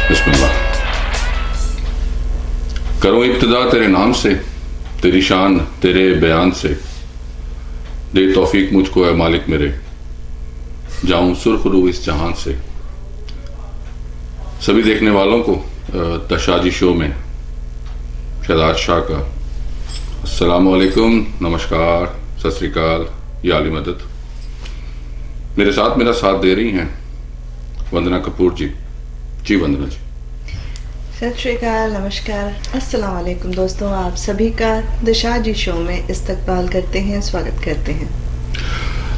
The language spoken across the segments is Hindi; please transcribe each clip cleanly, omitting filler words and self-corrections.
बिस्मिल्लाह। करूं इब्तिदा तेरे नाम से, तेरी शान तेरे बयान से, दे तौफीक मुझको है मालिक मेरे, जाऊं सुर्ख रू इस जहान से। सभी देखने वालों को तशाजी शो में शहजाद शाह का अस्सलाम वालेकुम, नमस्कार, सत श्री अकाल, या अली मदद। मेरे साथ दे रही हैं वंदना कपूर जी। जी वंदना जी। सत श्री अकाल, नमस्कार, अस्सलाम वालेकुम दोस्तों, आप सभी का दिशाजी शो में इस्तकबाल करते हैं, स्वागत करते हैं।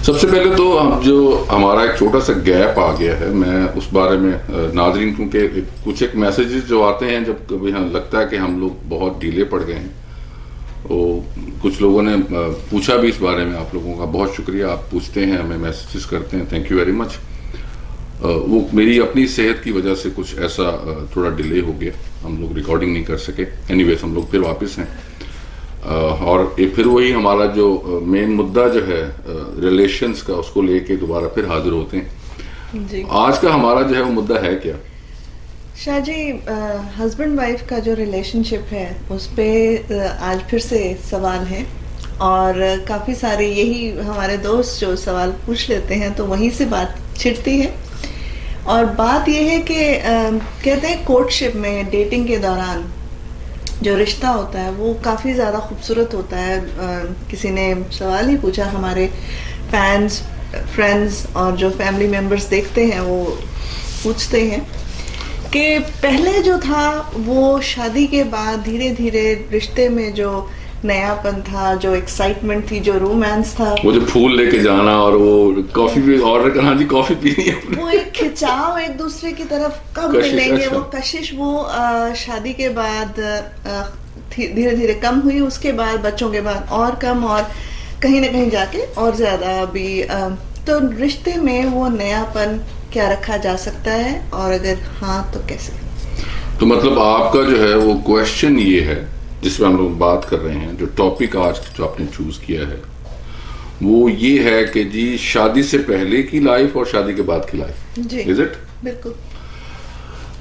सबसे पहले तो हम जो हमारा एक छोटा सा गैप आ गया है, मैं उस बारे में नाज़रीन, क्योंकि कुछ एक मैसेजेस जो आते हैं जब कभी हमें लगता है कि हम लोग बहुत ढीले पड़ गए हैं, तो कुछ लोगों ने पूछा भी इस बारे में। आप लोगों का बहुत शुक्रिया, आप पूछते हैं, हमें मैसेजेस करते हैं, थैंक यू वेरी मच। वो मेरी अपनी सेहत की वजह से कुछ ऐसा थोड़ा डिले हो गया, हम लोग रिकॉर्डिंग नहीं कर सके। एनीवेज हम लोग फिर वापस हैं, और फिर वही हमारा जो मेन मुद्दा जो है रिलेशंस का, उसको लेके दोबारा फिर हाजिर होते हैं जी। आज का हमारा जो है वो मुद्दा है क्या शाह जी? हस्बैंड वाइफ का जो रिलेशनशिप है उस पे आज फिर से सवाल है, और काफ़ी सारे यही हमारे दोस्त जो सवाल पूछ लेते हैं तो वहीं से बात छिड़ती है। और बात यह है कि कहते हैं कोर्टशिप में, डेटिंग के दौरान जो रिश्ता होता है वो काफ़ी ज़्यादा खूबसूरत होता है। किसी ने सवाल ही पूछा, हमारे फैंस, फ्रेंड्स और जो फैमिली मेम्बर्स देखते हैं वो पूछते हैं कि पहले जो था वो शादी के बाद धीरे धीरे रिश्ते में जो नयापन था, जो एक्साइटमेंट थी, जो रोमांस था, वो जो फूल लेके जाना और वो कॉफी भी ऑर्डर करना, जी कॉफी पीनी है, वो एक खिंचाव एक दूसरे की तरफ कब मिलेंगे, अच्छा। वो कशिश वो शादी के बाद धीरे धीरे कम हुई, उसके बाद बच्चों के बाद और कम, और कहीं ना कहीं जाके और ज्यादा अभी। तो रिश्ते में वो नयापन क्या रखा जा सकता है, और अगर हाँ तो कैसे? तो मतलब आपका जो है वो क्वेश्चन ये है जिसमें हम लोग बात कर रहे हैं, जो टॉपिक आज जो आपने चूज किया है वो ये है कि जी शादी से पहले की लाइफ और शादी के बाद की लाइफ, इज इट? बिल्कुल।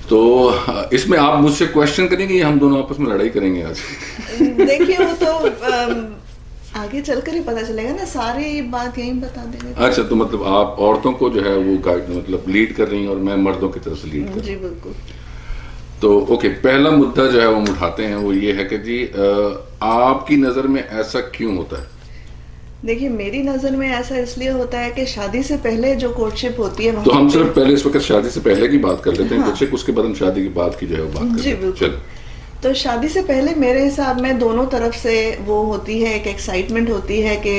तो इसमें आप मुझसे क्वेश्चन करेंगे या हम दोनों आपस में लड़ाई करेंगे आज? देखिए वो तो आगे चलकर ही पता चलेगा ना, सारी बात यही बता देंगे। अच्छा, तो मतलब आप औरतों को जो है वो गाइड, मतलब लीड कर रही हैं और मैं मर्दों की तरफ से लीड कर रही हूं। जी बिल्कुल। तो ओके, पहला मुद्दा जो है वो हम उठाते हैं, वो ये है कि जी आपकी नजर में ऐसा क्यों होता है? देखिए मेरी नजर में ऐसा इसलिए होता है कि शादी से पहले जो कोर्टशिप होती है, तो हम सिर्फ पहले इस वक्त शादी से पहले की बात कर लेते हैं, हाँ। कुछ उसके बाद हम शादी की बात की जो है वो बात जी बिल्कुल। तो शादी से पहले मेरे हिसाब में दोनों तरफ से वो होती है, एक एक्साइटमेंट होती है कि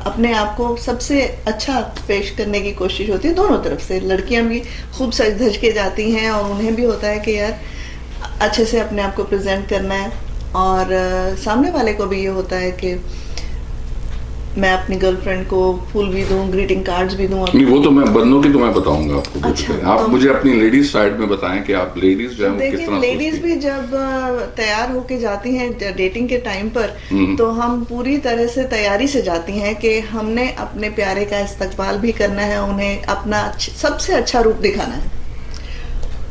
अपने आप को सबसे अच्छा पेश करने की कोशिश होती है दोनों तरफ से। लड़कियां भी खूब सज धज के जाती हैं और उन्हें भी होता है कि यार अच्छे से अपने आप को प्रेजेंट करना है, और सामने वाले को भी ये होता है कि मैं अपनी गर्लफ्रेंड को फूल भी दूं, ग्रीटिंग कार्ड्स भी दूं। नहीं, वो तो मैं बंदों की तो मैं बताऊंगा आपको। अच्छा, आप तो मुझे अपनी लेडीज साइड में बताएं कि आप लेडीज जो है वो किस तरह लेडीज भी जब तैयार होके जाती हैं डेटिंग के टाइम पर, तो हम पूरी तरह से तैयारी से जाती हैं कि हमने अपने प्यारे का इस्तकबाल भी करना है, उन्हें अपना सबसे अच्छा रूप दिखाना है,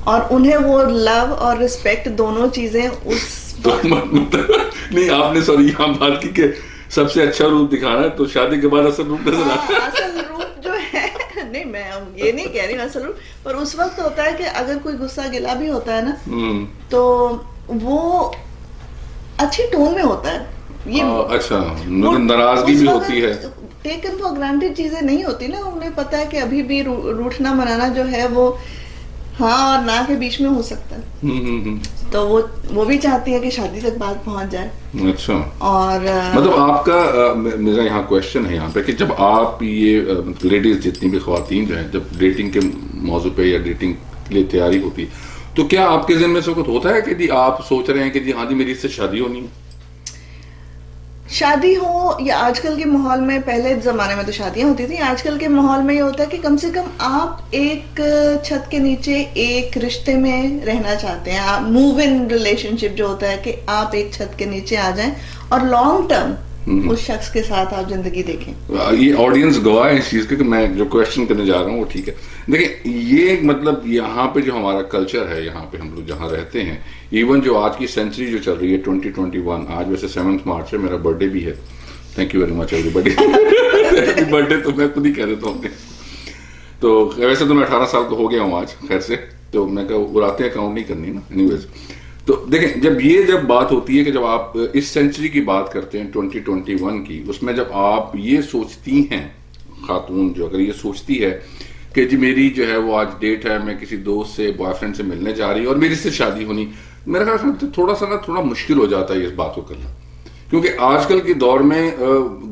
और उन्हें वो लव और रिस्पेक्ट दोनों चीजें उस नहीं, आपने सॉरी यहाँ बात की कि सबसे अच्छा रूप दिखाना है, तो शादी के बाद असल रूप नजर आता है। असल रूप जो है नहीं, मैं ये नहीं कह रही हूँ असल रूप, पर उस वक्त होता है कि अगर कोई गुस्सा गिला भी होता है ना, तो वो अच्छी टोन में होता है। ये अच्छा, नाराजगी भी होती है, टेकन फॉर ग्रांटेड चीजें नहीं होती ना, उन्हें पता है कि अभी भी रूठना मनाना जो है वो हाँ और ना के बीच में हो सकता है। तो वो भी चाहती है कि शादी तक बात पहुंच जाए। अच्छा, और मतलब आपका मेरा यहाँ क्वेश्चन है यहाँ पे कि जब आप ये लेडीज जितनी भी ख्वातीन जो हैं, जब डेटिंग के मौजू पे या डेटिंग के लिए तैयारी होती है, तो क्या आपके ज़हन में कुछ होता है कि जी आप सोच रहे हैं कि जी हाँ जी मेरी इससे शादी होनी है? शादी हो या आजकल के माहौल में, पहले जमाने में तो शादियां होती थी, आजकल के माहौल में ये होता है कि कम से कम आप एक छत के नीचे एक रिश्ते में रहना चाहते हैं। आप मूव इन रिलेशनशिप जो होता है कि आप एक छत के नीचे आ जाएं और लॉन्ग टर्म उस शख्स के साथ आप जिंदगी देखें। ये ऑडियंस गवाह है इस चीज के कि मैं जो क्वेश्चन करने जा रहा हूँ वो ठीक है। देखिए ये मतलब यहाँ पे जो हमारा कल्चर है, यहाँ पे हम लोग जहाँ रहते हैं, इवन जो आज की सेंचुरी जो चल रही है 2021, आज वैसे 7 मार्च है, मेरा बर्थडे भी है। Thank you very much everybody. Birthday तो मैं खुद ही कह देता हूँ। तो वैसे तो मैं 18 साल का हो गया हूँ आज, खैर से, तो मैं कहा उड़ाते हैं, काउंट नहीं करनी ना, एनीवेज। तो देखें जब बात होती है कि जब आप इस सेंचुरी की बात करते हैं 2021 की, उसमें जब आप ये सोचती हैं, खातून जो अगर ये सोचती है कि जी मेरी जो है वो आज डेट है, मैं किसी दोस्त से, बॉयफ्रेंड से मिलने जा रही है और मेरी इससे शादी होनी, मेरे ख्याल से थोड़ा मुश्किल हो जाता है इस बात को करना। क्योंकि आजकल के दौर में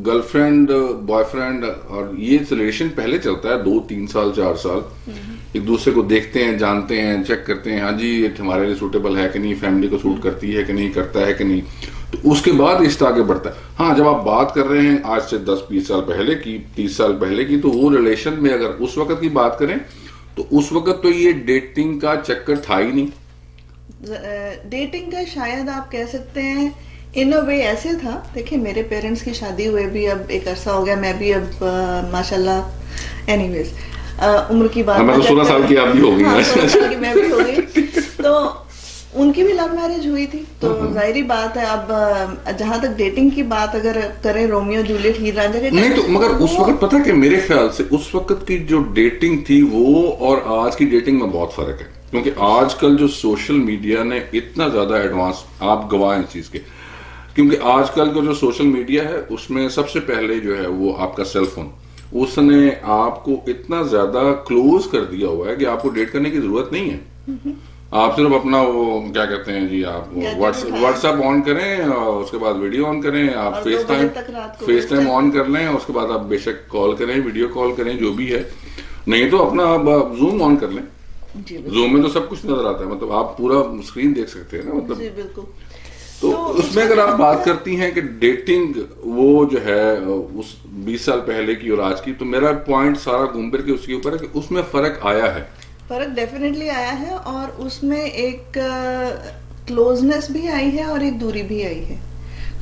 गर्लफ्रेंड बॉयफ्रेंड और ये रिलेशन पहले चलता है 2-3 साल 4 साल, एक दूसरे को देखते हैं, जानते हैं, चेक करते हैं, हाँ जी ये हमारे लिए सूटेबल है कि नहीं, फैमिली को सूट करती है कि नहीं, करता है कि नहीं, तो उसके बाद रिश्ता आगे बढ़ता है। हाँ, जब आप बात कर रहे हैं आज से 10-20 साल पहले की, 30 साल पहले की, तो वो रिलेशन में अगर उस वक्त की बात करें तो उस वक्त तो ये डेटिंग का चक्कर था ही नहीं। डेटिंग का शायद आप कह सकते हैं इन अ वे ऐसे था। देखिए मेरे पेरेंट्स की शादी हुए भी अब एक अरसा हो गया, मैं भी अब माशाल्लाह, एनीवेज उम्र की बात, मैं तो 16 साल की आप भी हो गई। हाँ, 16 साल की मैं भी हो गई। तो उनकी भी लव मैरिज हुई थी, तो जाहिर बात है। अब जहां तक डेटिंग की बात अगर करें, रोमियो जूलियट, हीर रांझा के नहीं, तो मगर उस वक्त पता है कि मेरे ख्याल से उस वक्त की जो डेटिंग थी वो और आज की डेटिंग में बहुत फर्क है। क्योंकि आजकल जो सोशल मीडिया ने इतना ज्यादा एडवांस, आप गवाह हैं इस चीज के, क्योंकि आजकल का जो सोशल मीडिया है उसमें सबसे पहले जो है वो आपका सेल फोन, उसने आपको इतना ज्यादा क्लोज कर दिया हुआ है कि आपको डेट करने की जरूरत नहीं है। आप सिर्फ अपना वो क्या कहते हैं जी, आप व्हाट्सएप ऑन करें और उसके बाद वीडियो ऑन करें, आप फेस टाइम ऑन कर लें, उसके बाद आप बेशक कॉल करें, वीडियो कॉल करें, जो भी है, नहीं तो अपना आप जूम ऑन कर लें। जूम में तो सब कुछ नजर आता है, मतलब आप पूरा स्क्रीन देख सकते हैं ना, मतलब जी बिल्कुल। तो उसमें अगर आप बात करती हैं कि डेटिंग वो जो है उस 20 साल पहले की और आज की, तो मेरा पॉइंट सारा घूम फिर के उसके ऊपर है कि उसमें फर्क आया है। फर्क डेफिनेटली आया है, और उसमें एक क्लोजनेस भी आई है और एक दूरी भी आई है।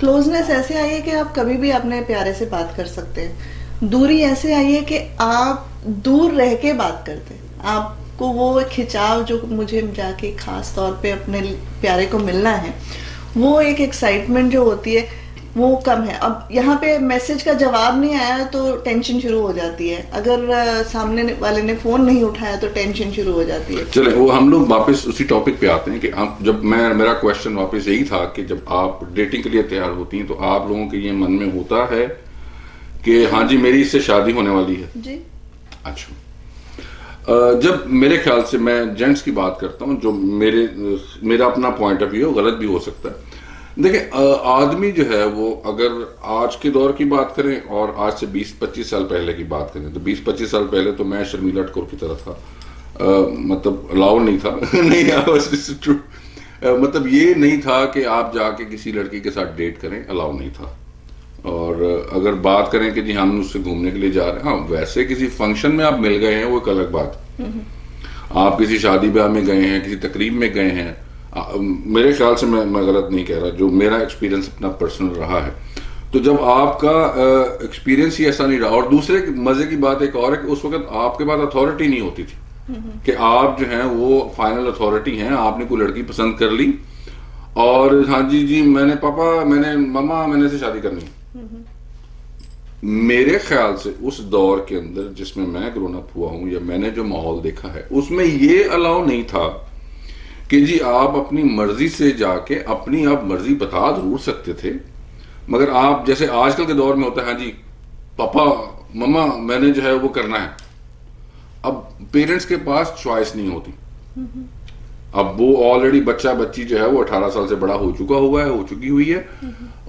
क्लोजनेस ऐसे आई है कि आप कभी भी अपने प्यारे से बात कर सकते हैं। दूरी ऐसे आई है कि आप दूर रह के बात करते हैं, आपको वो खिंचाव जो मुझे जाके खास तौर पे अपने प्यारे को मिलना है, वो एक एक्साइटमेंट जो होती है वो कम है। अब यहाँ पे मैसेज का जवाब नहीं आया तो टेंशन शुरू हो जाती है, अगर सामने वाले ने फोन नहीं उठाया तो टेंशन शुरू हो जाती है। चले वो हम लोग वापस उसी टॉपिक पे आते हैं कि आप जब मेरा क्वेश्चन वापस यही था कि जब आप डेटिंग के लिए तैयार होती हैं तो आप लोगों के ये मन में होता है कि हाँ जी मेरी इससे शादी होने वाली है जी। अच्छा, जब मेरे ख्याल से मैं जेंट्स की बात करता हूँ, जो मेरा अपना पॉइंट ऑफ व्यू गलत भी हो सकता है। देखिए आदमी जो है वो अगर आज के दौर की बात करें और आज से 20-25 साल पहले की बात करें तो 20-25 साल पहले तो मैं शर्मिला ठाकुर की तरह था, मतलब अलाउ नहीं था। नहीं ट्रू, मतलब ये नहीं था कि आप जाके किसी लड़की के साथ डेट करें, अलाउ नहीं था। और अगर बात करें कि जी हम उससे घूमने के लिए जा रहे हैं, हाँ वैसे किसी फंक्शन में आप मिल गए हैं वो एक अलग बात, आप किसी शादी ब्याह में गए हैं, किसी तकरीब में गए हैं, मेरे ख्याल से मैं गलत नहीं कह रहा, जो मेरा एक्सपीरियंस अपना पर्सनल रहा है, तो जब आपका एक्सपीरियंस ही ऐसा नहीं रहा। और दूसरे मजे की बात एक और है कि उस वक्त आपके पास अथॉरिटी नहीं होती थी कि आप जो हैं वो फाइनल अथॉरिटी हैं, आपने कोई लड़की पसंद कर ली और हाँ जी जी मैंने मम्मा मैंने से शादी करनी है। मेरे ख्याल से उस दौर के अंदर जिसमें मैं ग्रोन अप हुआ हूं या मैंने जो माहौल देखा है उसमें ये अलाउ नहीं था कि जी आप अपनी मर्जी से जाके अपनी आप मर्जी बता जरूर सकते थे, मगर आप जैसे आजकल के दौर में होता है हाँ जी पापा मम्मा मैंने जो है वो करना है। अब पेरेंट्स के पास चॉइस नहीं होती, अब वो ऑलरेडी बच्चा बच्ची जो है वो 18 साल से बड़ा हो चुका हुआ है, हो चुकी हुई है,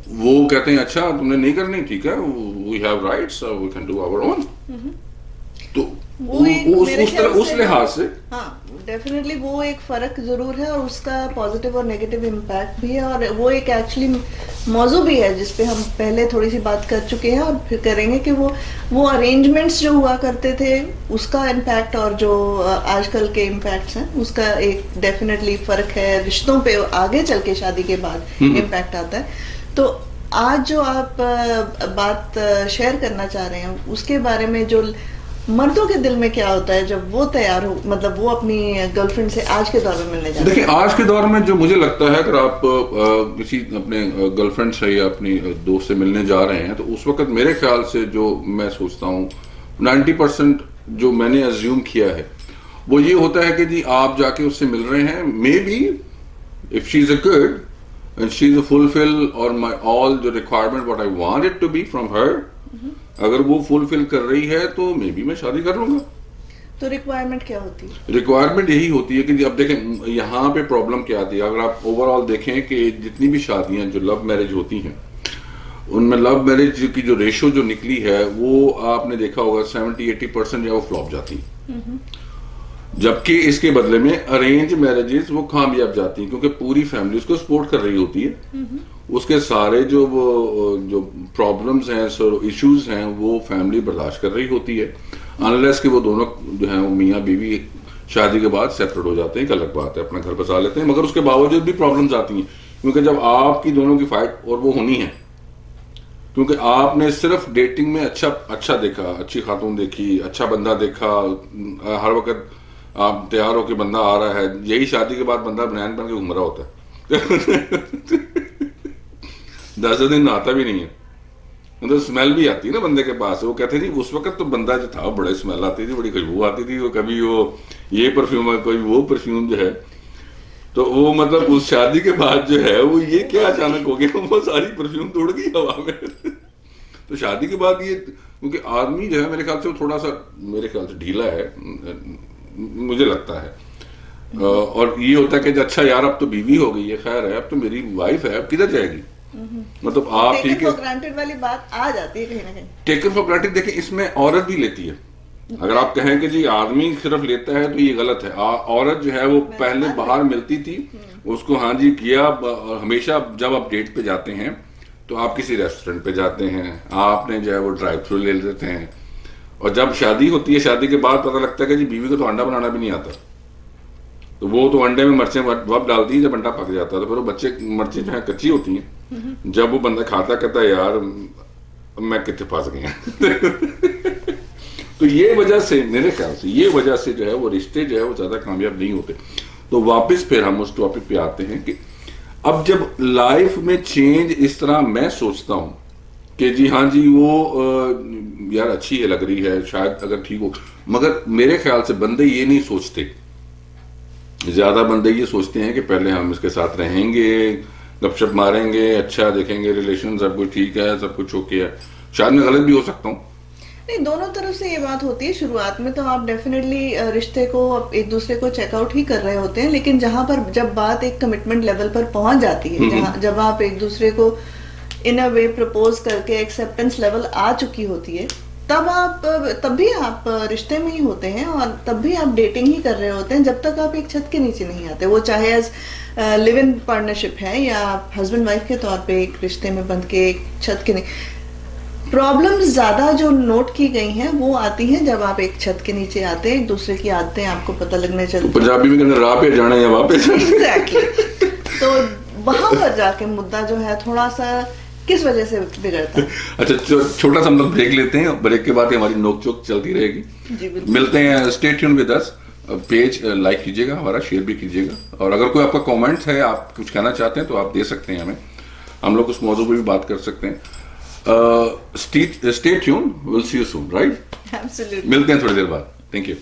वो कहते हैं अच्छा तुमने नहीं करनी, ठीक है, we have rights, we can do our own. तो उस लिहाज से हाँ डेफिनेटली वो एक फर्क जरूर है, और उसका पॉजिटिव और नेगेटिव इम्पैक्ट भी है, और वो एक एक्चुअली मौजू भी है जिसपे हम पहले थोड़ी सी बात कर चुके हैं और फिर करेंगे कि वो अरेंजमेंट्स जो हुआ करते थे उसका इम्पैक्ट और जो आजकल के इम्पैक्ट्स हैं उसका एक डेफिनेटली फर्क है। रिश्तों पे आगे चल के शादी के बाद इम्पैक्ट आता है। तो आज जो आप बात शेयर करना चाह रहे हैं उसके बारे में, जो मर्दों के दिल में क्या होता है जब वो तैयार हो, मतलब वो अपनी गर्लफ्रेंड से आज के दौर में मिलने जाते हैं? देखिए, आज के दौर में जो मुझे लगता है, अगर आप किसी अपने गर्लफ्रेंड से या अपनी दोस्त से मिलने जा रहे हैं, तो उस वक्त मेरे ख्याल से जो मैं सोचता हूँ 90% जो मैंने अज्यूम किया है वो ये होता है कि जी आप जाके उससे मिल रहे हैं, maybe if she is a good and she is fulfil और माई ऑल जो requirement what I want it to be from her, अगर वो फुलफिल कर रही है तो मे बी मैं शादी कर लूंगा। तो रिक्वायरमेंट क्या होती है? रिक्वायरमेंट यही होती है कि अब देखें यहाँ पे प्रॉब्लम क्या आती है, अगर आप ओवरऑल देखें कि जितनी भी शादियां जो लव मैरिज होती हैं उनमें लव मैरिज की जो रेशो जो निकली है वो आपने देखा होगा 70-80% जो है वो फ्लॉप जाती है, जबकि इसके बदले में अरेंज मैरिजेस वो कामयाब जाती हैं क्योंकि पूरी फैमिली उसको सपोर्ट कर रही होती है, उसके सारे जो वो जो प्रॉब्लम्स हैं, इश्यूज हैं, वो फैमिली बर्दाश्त कर रही होती है, अनलेस कि वो दोनों जो हैं वो मियाँ बीवी शादी के बाद सेपरेट हो जाते हैं, एक अलग बात है, अपना घर बसा लेते हैं, मगर उसके बावजूद भी प्रॉब्लम्स आती हैं क्योंकि जब आपकी दोनों की फाइट और वो होनी है क्योंकि आपने सिर्फ डेटिंग में अच्छा देखा, अच्छी खातून देखी, अच्छा बंदा देखा, हर वक्त आप तैयार होकर बंदा आ रहा है, यही शादी के बाद बंदा बनैन बन के घूम रहा होता है 10 दिन नहाता भी नहीं है, मतलब स्मेल भी आती है ना बंदे के पास। वो कहते नहीं उस वक्त तो बंदा जो था बड़े स्मेल आती थी, बड़ी खुशबू आती थी, वो कभी वो ये परफ्यूम है, कोई वो परफ्यूम जो है, तो वो मतलब उस शादी के बाद जो है वो ये क्या अचानक हो गया, वो सारी परफ्यूम तोड़ गई हवा में तो शादी के बाद ये, क्योंकि आदमी जो है मेरे ख्याल से वो थोड़ा सा मेरे ख्याल से ढीला है, मुझे लगता है, और ये होता है कि अच्छा यार अब तो बीवी हो गई है, खैर है, अब तो मेरी वाइफ है, अब किधर जाएगी, मतलब आप ठीक है, टेकन फॉर ग्रांटेड वाली बात आ जाती है कहीं ना कहीं। टेकन फॉर ग्रांटेड देखिए इसमें औरत भी लेती है, अगर आप कहें कि जी आदमी सिर्फ लेता है तो ये गलत है। औरत जो है वो पहले बाहर मिलती थी, उसको हाँ जी किया, हमेशा जब आप डेट पे जाते हैं तो आप किसी रेस्टोरेंट पे जाते हैं, आपने जो है वो ड्राइव थ्रू ले लेते हैं, और जब शादी होती है शादी के बाद पता लगता है कि जी बीवी को तो अंडा बनाना भी नहीं आता, तो वो तो अंडे में मिर्चें वब डालती है, जब अंडा पक जाता है तो फिर वो मिर्चें जो है कच्ची होती हैं, जब वो बंदा खाता कहता है यार मैं कितने फंस गया तो ये वजह से मेरे ख्याल से ये वजह से जो है वो रिश्ते जो है वो ज्यादा कामयाब नहीं होते। तो वापस फिर हम उस टॉपिक पे आते हैं कि अब जब लाइफ में चेंज इस तरह मैं सोचता हूं कि जी हाँ जी वो यार अच्छी है लग रही है, शायद अगर ठीक हो, मगर मेरे ख्याल से बंदे ये नहीं सोचते, ज्यादा बंदे ये सोचते हैं कि पहले हम इसके साथ रहेंगे, गपशप मारेंगे, अच्छा देखेंगे रिलेशन सब कुछ ठीक है, सब कुछ ओके है। शायद मैं गलत भी हो सकता हूँ, नहीं, दोनों तरफ से ये बात होती है। शुरुआत में तो आप डेफिनेटली रिश्ते को एक दूसरे को चेकआउट ही कर रहे होते हैं, लेकिन जहां पर जब बात एक कमिटमेंट लेवल पर पहुंच जाती है, जहां जब आप एक दूसरे को इन अ वे प्रपोज करके एक्सेप्टेंस लेवल आ चुकी होती है, तब भी आप रिश्ते में ही होते हैं और तब भी आप डेटिंग ही कर रहे होते हैं, जब तक आप एक छत के नीचे नहीं आते। वो चाहे एज लिव इन पार्टनरशिप है या हस्बैंड वाइफ के तौर पे एक रिश्ते में बंध के एक छत के नहीं। प्रॉब्लम्स ज्यादा जो नोट की गई हैं वो आती हैं जब आप एक छत के नीचे आते हैं, एक दूसरे की आदतें आपको पता लगने चलती हैं। तो पंजाबी में कहते राह पे जाना या वापस एग्जैक्टली तो वहां पर जाके मुद्दा जो है थोड़ा सा किस वजह से बिगड़ता है। अच्छा छोटा सा हम लोग ब्रेक लेते हैं, ब्रेक के बाद हमारी नोकझोंक चलती रहेगी। जी बिल्कुल, मिलते हैं, stay tune with us. Page like कीजिएगा, हमारा शेयर भी कीजिएगा, और अगर कोई आपका कमेंट है, आप कुछ कहना चाहते हैं तो आप दे सकते हैं हमें, हम लोग उस मौजू पर भी बात कर सकते हैं। Stay tune, will see you soon, right? Absolutely. मिलते हैं थोड़ी देर बाद, थैंक यू।